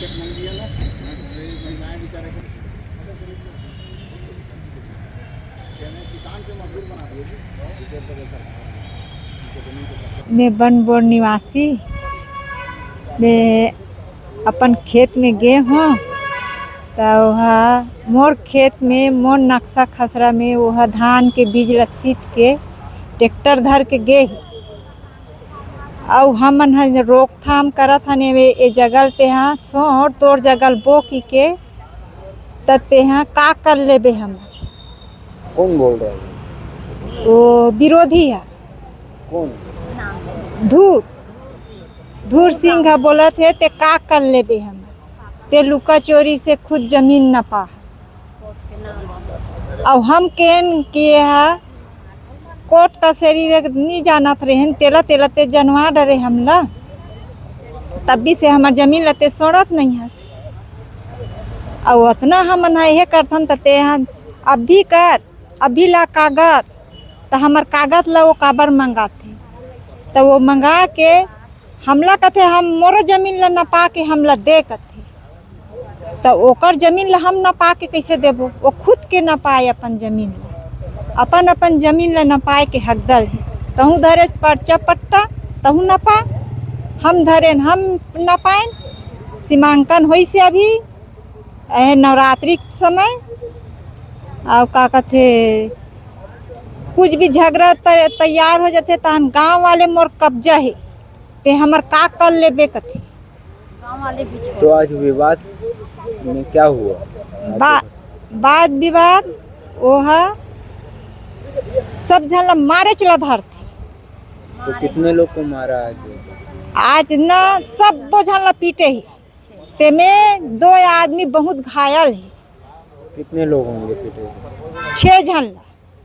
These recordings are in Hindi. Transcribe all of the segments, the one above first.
चेक नहीं दिया ना, महिलाएं बेचारे किसान से मजदूर बना दिए। मैं बनबोर निवासी मैं अपन खेत में गए हूँ तो वह मोर खेत में मोर नक्शा खसरा में वह धान के बीज सीत के ट्रैक्टर धर के गए और हमन रोकथाम करत हने ए जगल ते हाँ सोर तोर जगल बो के तते हाँ का कर लेबे हम। कौन बोल रहा है? वो विरोधी है कौन? धूर धूर सिंह बोला थे ते का कर लेबे हम ते लुका चोरी से खुद जमीन न पा और हम केन किए है कोर्ट कचहरी नहीं जानत रहे तेला तेला ते जनवा डरे हमला तभी से हमार जमीन लते सोड़त नहीं है और उतना हम ये करथन तते अभी ला कागज तो हमार कागज ला वो काबर मंगाते तो वो मंगा के हमला कथे हम मोर जमीन ला न पा के हमला दे कथे तो ओकर जमीन ला हम न पा के कैसे देबो वो खुद के न पाए अपन जमीन ला अपन जमीन ला न पाए के हकदल है तहु धरे पर्चा पट्टा तहु न पा हम धरे हम न पाए सीमांकन होई से अभी नवरात्रि समय और का कथे कुछ भी झगड़ा तैयार हो जाते तहन गांव वाले मोर कब्जा है ते हमर का कर लेबे कथे गांव वाले भी तो आज विवाद में क्या हुआ? वाद विवाद ओहा सब झन मारे चला धर थे। तो कितने लोग को मारा आज न सब झन पीटे ही ते में 2 आदमी बहुत घायल है। कितने लोग होंगे पीटे?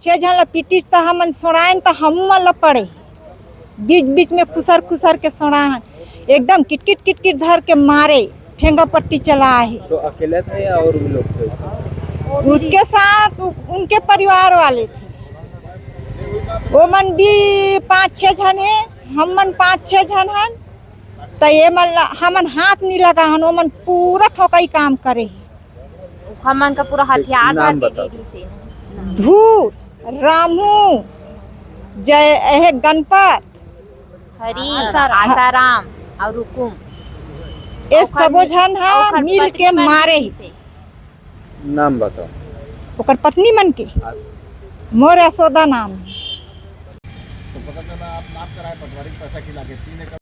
6 झन पीटी तो हमन सोड़ाएन तो हम ला पड़े बीच बीच में खुसर के सोड़ान एकदम किटकिट धर के मारे ठेंगा पट्टी चला है। तो अकेले थे या और भी लोग थे? उसके साथ उनके परिवार वाले थे वो मन भी 5-6 झन है हम मन 5-6 झन हन तो ये मन हमन हाथ नहीं लगा हन वो मन पूरा ठोकई काम करे है। हमन का पूरा हथियार नाम के बताओ। दीदी से धूर रामू जय गणपत हरी आसाराम और रुकुम ये सबो झन है मिल के मारे ही। नाम बताओ। ओकर पत्नी मन के मोर यशोदा नाम है। तो पता चला आप नाप कराए पटवारी पैसा खिला के 3 एकड़